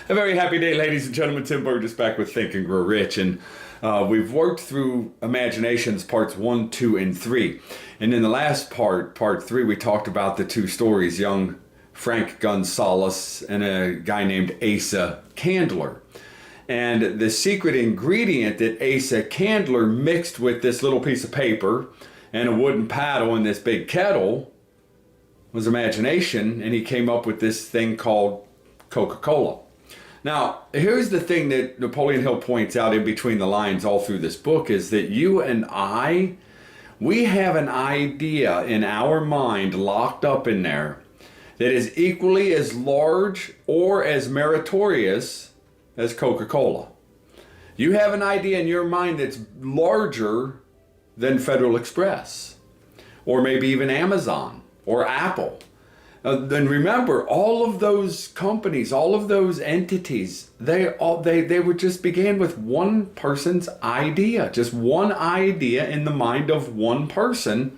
A very happy day, ladies and gentlemen. Tim Burgess back with Think and Grow Rich. And we've worked through Imaginations parts 1, 2, and 3. And in the last part 3, we talked about the two stories, young Frank Gonzalez and a guy named Asa Candler. And the secret ingredient that Asa Candler mixed with this little piece of paper and a wooden paddle in this big kettle was imagination, and he came up with this thing called Coca-Cola. Now, here's the thing that Napoleon Hill points out in between the lines all through this book is that you and I, we have an idea in our mind locked up in there that is equally as large or as meritorious as Coca-Cola. You have an idea in your mind that's larger than Federal Express, or maybe even Amazon or Apple. Then remember, all of those companies, all of those entities, they were just began with one person's idea, just one idea in the mind of one person,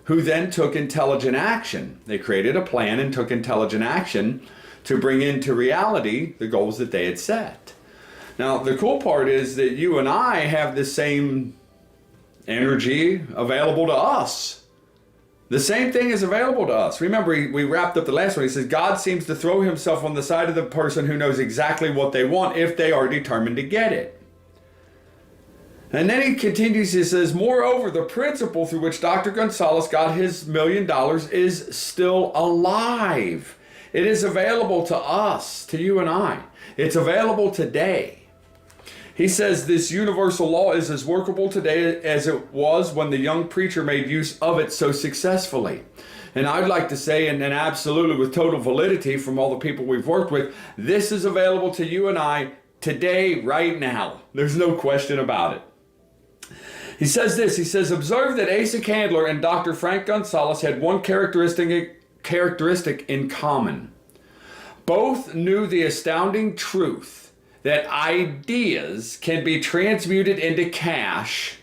who then took intelligent action. They created a plan and took intelligent action to bring into reality the goals that they had set. Now, the cool part is that you and I have the same energy available to us. The same thing is available to us. Remember, we wrapped up the last one. He says, God seems to throw himself on the side of the person who knows exactly what they want if they are determined to get it. And then he continues, he says, moreover, the principle through which Dr. Gonzalez got his $1 million is still alive. It is available to us, to you and I. It's available today. He says this universal law is as workable today as it was when the young preacher made use of it so successfully. And I'd like to say, and absolutely with total validity from all the people we've worked with, this is available to you and I today, right now. There's no question about it. He says this, he says, observe that Asa Candler and Dr. Frank Gonzalez had one characteristic in common. Both knew the astounding truth that ideas can be transmuted into cash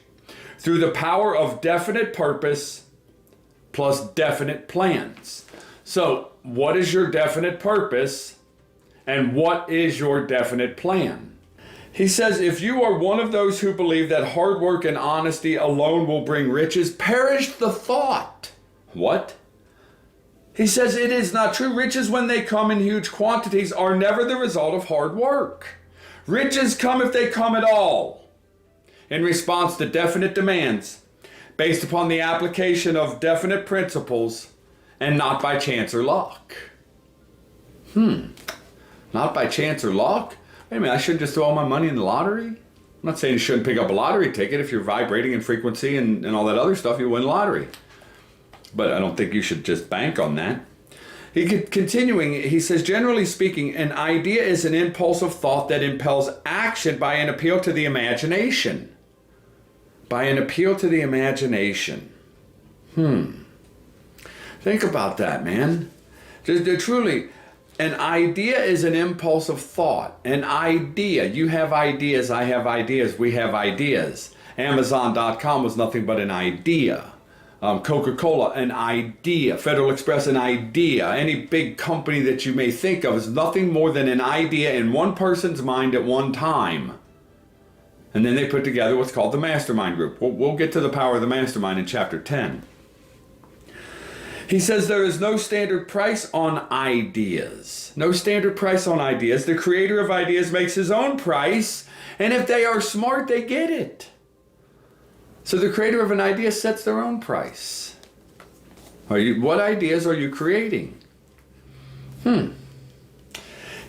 through the power of definite purpose plus definite plans. So, what is your definite purpose and what is your definite plan? He says, if you are one of those who believe that hard work and honesty alone will bring riches, perish the thought. What? He says it is not true. Riches, when they come in huge quantities, are never the result of hard work. Riches come if they come at all, in response to definite demands, based upon the application of definite principles, and not by chance or luck. Not by chance or luck? Wait a minute, I shouldn't just throw all my money in the lottery? I'm not saying you shouldn't pick up a lottery ticket. If you're vibrating in frequency and all that other stuff, you win lottery. But I don't think you should just bank on that. Continuing, he says, generally speaking, an idea is an impulse of thought that impels action by an appeal to the imagination. By an appeal to the imagination. Think about that, man. Truly, an idea is an impulse of thought. An idea. You have ideas, I have ideas, we have ideas. Amazon.com was nothing but an idea. Coca-Cola, an idea. Federal Express, an idea. Any big company that you may think of is nothing more than an idea in one person's mind at one time. And then they put together what's called the mastermind group. We'll get to the power of the mastermind in chapter 10. He says there is no standard price on ideas. No standard price on ideas. The creator of ideas makes his own price, and if they are smart, they get it. So the creator of an idea sets their own price. What ideas are you creating?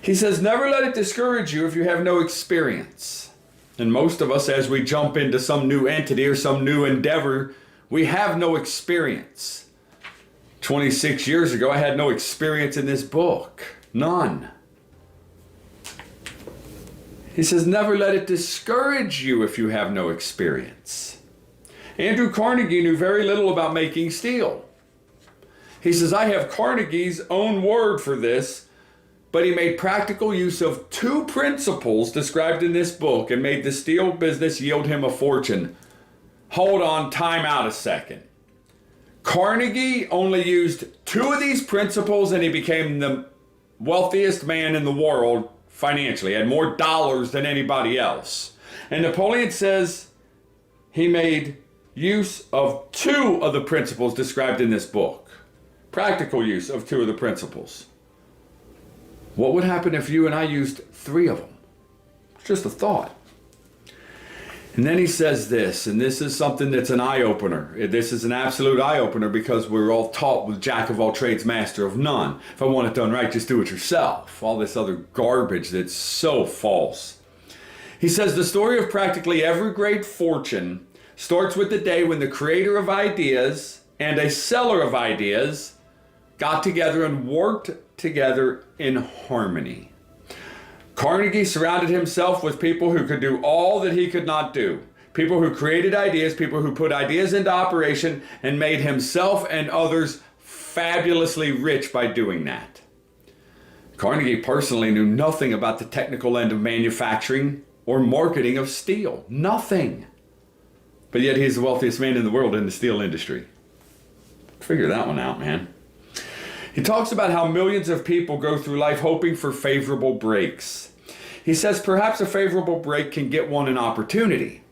He says, never let it discourage you if you have no experience. And most of us, as we jump into some new entity or some new endeavor, we have no experience. 26 years ago, I had no experience in this book. None. He says, never let it discourage you if you have no experience. Andrew Carnegie knew very little about making steel. He says, I have Carnegie's own word for this, but he made practical use of two principles described in this book and made the steel business yield him a fortune. Hold on, time out a second. Carnegie only used two of these principles and he became the wealthiest man in the world financially, had more dollars than anybody else. And Napoleon says he made use of 2 of the principles described in this book. Practical use of 2 of the principles. What would happen if you and I used 3 of them? It's just a thought. And then he says this, and this is something that's an eye-opener. This is an absolute eye-opener because we're all taught with jack of all trades, master of none. If I want it done right, just do it yourself. All this other garbage that's so false. He says the story of practically every great fortune starts with the day when the creator of ideas and a seller of ideas got together and worked together in harmony. Carnegie surrounded himself with people who could do all that he could not do. People who created ideas, people who put ideas into operation and made himself and others fabulously rich by doing that. Carnegie personally knew nothing about the technical end of manufacturing or marketing of steel. Nothing. But yet he's the wealthiest man in the world in the steel industry. Figure that one out, man. He talks about how millions of people go through life hoping for favorable breaks. He says perhaps a favorable break can get one an opportunity,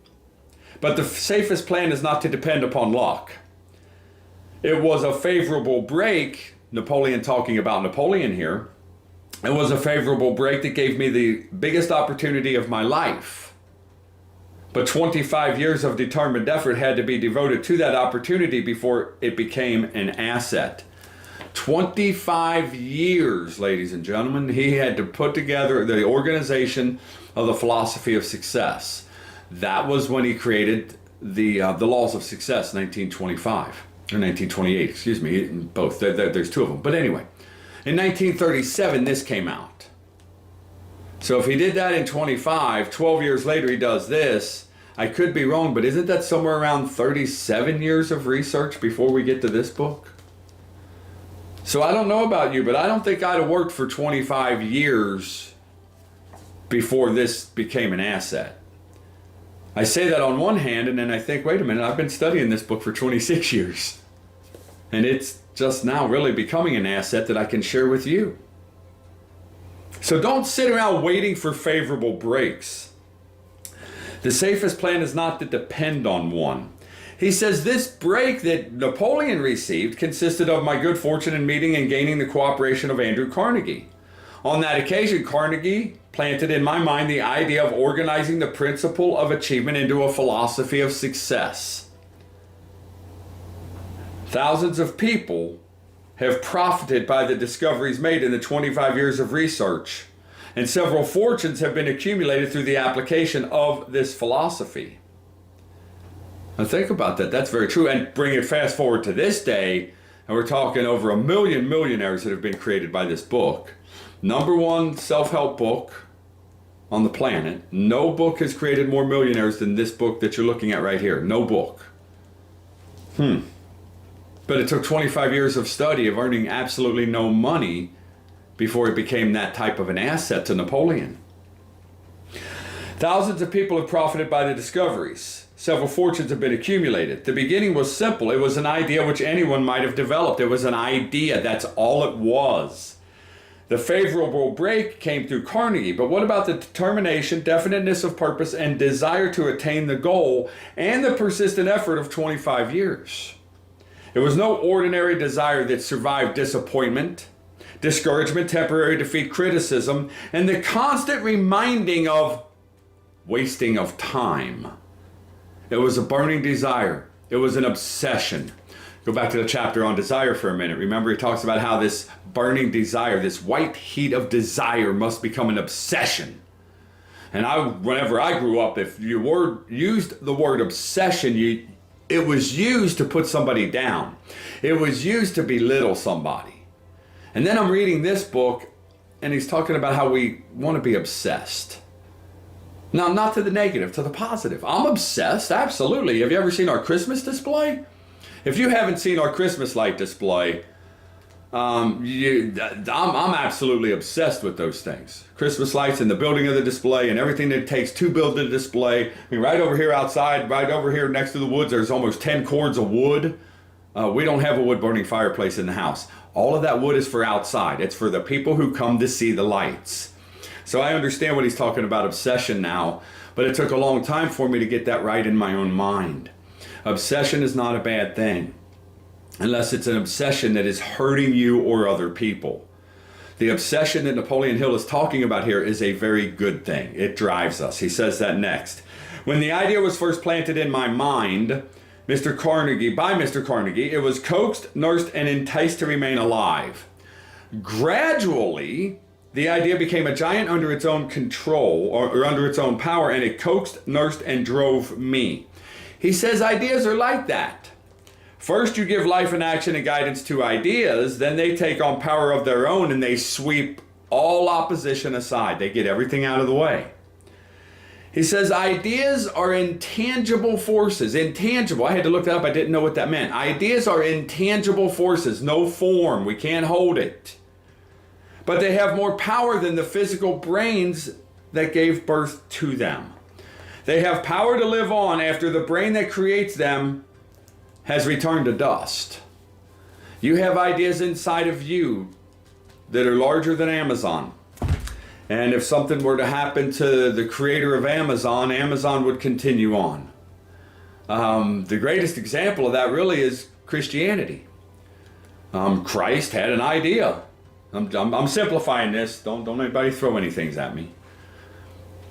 but the safest plan is not to depend upon luck. It was a favorable break, Napoleon talking about Napoleon here, it was a favorable break that gave me the biggest opportunity of my life. But 25 years of determined effort had to be devoted to that opportunity before it became an asset. 25 years, ladies and gentlemen, he had to put together the organization of the philosophy of success. That was when he created the laws of success, 1925, or 1928, excuse me, both. There's 2 of them. But anyway, in 1937, this came out. So if he did that in 25, 12 years later he does this, I could be wrong, but isn't that somewhere around 37 years of research before we get to this book? So I don't know about you, but I don't think I'd have worked for 25 years before this became an asset. I say that on one hand, and then I think, wait a minute, I've been studying this book for 26 years. And it's just now really becoming an asset that I can share with you. So don't sit around waiting for favorable breaks. The safest plan is not to depend on one. He says this break that Napoleon received consisted of my good fortune in meeting and gaining the cooperation of Andrew Carnegie. On that occasion, Carnegie planted in my mind the idea of organizing the principle of achievement into a philosophy of success. Thousands of people have profited by the discoveries made in the 25 years of research, and several fortunes have been accumulated through the application of this philosophy. Now think about that. That's very true. And bring it fast forward to this day, and we're talking over 1 million millionaires that have been created by this book. #1 self-help book on the planet. No book has created more millionaires than this book that you're looking at right here. No book. But it took 25 years of study of earning absolutely no money before it became that type of an asset to Napoleon. Thousands of people have profited by the discoveries. Several fortunes have been accumulated. The beginning was simple. It was an idea which anyone might have developed. It was an idea. That's all it was. The favorable break came through Carnegie. But what about the determination, definiteness of purpose, and desire to attain the goal, and the persistent effort of 25 years? It was no ordinary desire that survived disappointment, discouragement, temporary defeat, criticism, and the constant reminding of wasting of time. It was a burning desire. It was an obsession. Go back to the chapter on desire for a minute. Remember, he talks about how this burning desire, this white heat of desire must become an obsession. And whenever I grew up, if you used the word obsession, it was used to put somebody down. It was used to belittle somebody. And then I'm reading this book, and he's talking about how we want to be obsessed. Now, not to the negative, to the positive. I'm obsessed, absolutely. Have you ever seen our Christmas display? If you haven't seen our Christmas light display, I'm absolutely obsessed with those things. Christmas lights and the building of the display and everything that it takes to build the display. I mean, right over here outside, right over here next to the woods, there's almost 10 cords of wood. We don't have a wood-burning fireplace in the house. All of that wood is for outside. It's for the people who come to see the lights. So I understand what he's talking about, obsession now, but it took a long time for me to get that right in my own mind. Obsession is not a bad thing, unless it's an obsession that is hurting you or other people. The obsession that Napoleon Hill is talking about here is a very good thing. It drives us. He says that next. When the idea was first planted in my mind, by Mr. Carnegie, it was coaxed, nursed, and enticed to remain alive. Gradually, the idea became a giant under its own control, or under its own power, and it coaxed, nursed, and drove me. He says ideas are like that. First, you give life and action and guidance to ideas, then they take on power of their own and they sweep all opposition aside. They get everything out of the way. He says ideas are intangible forces. Intangible. I had to look that up. I didn't know what that meant. Ideas are intangible forces. No form. We can't hold it. But they have more power than the physical brains that gave birth to them. They have power to live on after the brain that creates them has returned to dust. You have ideas inside of you that are larger than Amazon. And if something were to happen to the creator of Amazon, Amazon would continue on. The greatest example of that really is Christianity. Christ had an idea. I'm simplifying this. Don't anybody throw anything at me.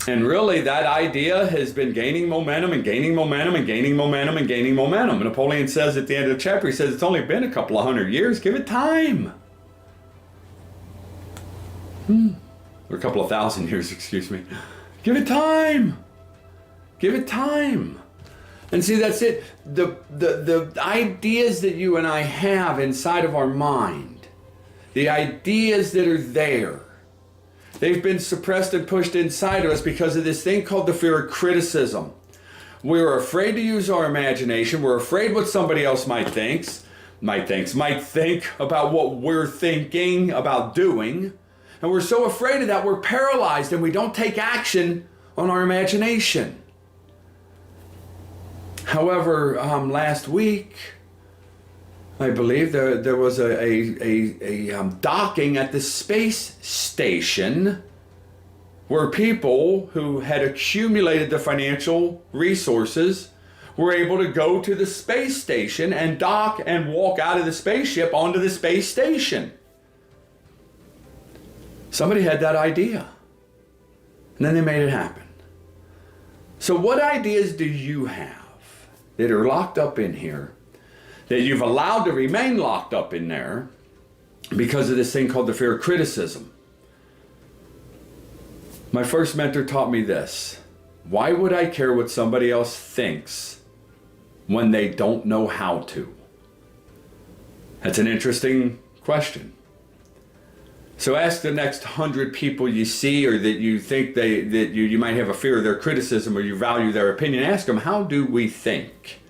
And really, that idea has been gaining momentum and gaining momentum and gaining momentum and gaining momentum. And Napoleon says at the end of the chapter, he says, it's only been a couple of 100 years. Give it time. Or a couple of 1,000 years, excuse me. Give it time. Give it time. And see, that's it. The ideas that you and I have inside of our mind, the ideas that are there, they've been suppressed and pushed inside of us because of this thing called the fear of criticism. We're afraid to use our imagination. We're afraid what somebody else might think about what we're thinking about doing. And we're so afraid of that, we're paralyzed and we don't take action on our imagination. However, last week, I believe there was a docking at the space station where people who had accumulated the financial resources were able to go to the space station and dock and walk out of the spaceship onto the space station. Somebody had that idea, and then they made it happen. So what ideas do you have that are locked up in here, that you've allowed to remain locked up in there because of this thing called the fear of criticism? My first mentor taught me this. Why would I care what somebody else thinks when they don't know how to? That's an interesting question. So ask the next 100 people you see or that you think you might have a fear of their criticism or you value their opinion. Ask them, how do we think?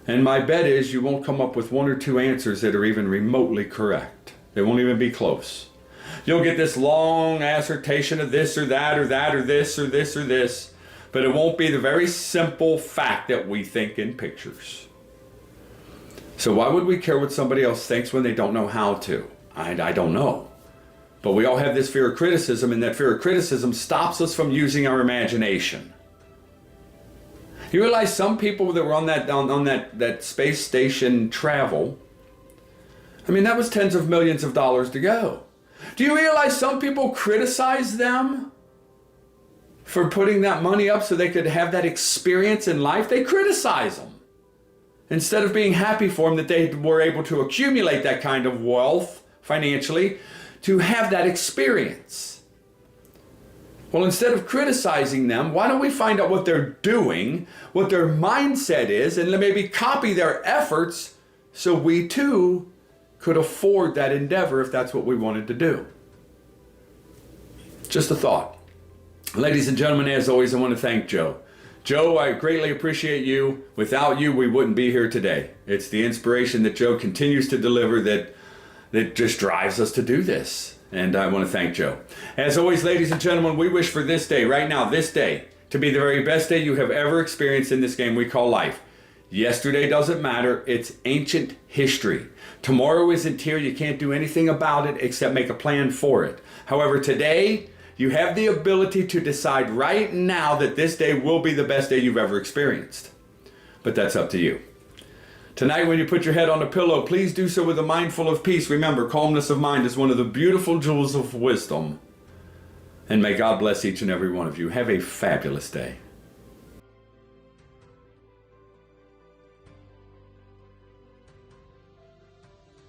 And my bet is you won't come up with one or two answers that are even remotely correct. They won't even be close. You'll get this long assertion of this or that or that or this or this or this, but it won't be the very simple fact that we think in pictures. So why would we care what somebody else thinks when they don't know how to? I don't know. But we all have this fear of criticism, and that fear of criticism stops us from using our imagination. You realize some people that were on that space station travel, I mean, that was tens of millions of dollars to go. Do you realize some people criticize them for putting that money up so they could have that experience in life? They criticize them instead of being happy for them that they were able to accumulate that kind of wealth financially to have that experience. Well, instead of criticizing them, why don't we find out what they're doing, what their mindset is, and maybe copy their efforts so we too could afford that endeavor if that's what we wanted to do. Just a thought. Ladies and gentlemen, as always, I want to thank Joe. Joe, I greatly appreciate you. Without you, we wouldn't be here today. It's the inspiration that Joe continues to deliver that just drives us to do this. And I want to thank Joe. As always, ladies and gentlemen, we wish for this day, right now, this day, to be the very best day you have ever experienced in this game we call life. Yesterday doesn't matter. It's ancient history. Tomorrow isn't here. You can't do anything about it except make a plan for it. However, today You have the ability to decide right now that this day will be the best day you've ever experienced. But that's up to you. Tonight, when you put your head on a pillow, please do so with a mind full of peace. Remember, calmness of mind is one of the beautiful jewels of wisdom. And may God bless each and every one of you. Have a fabulous day.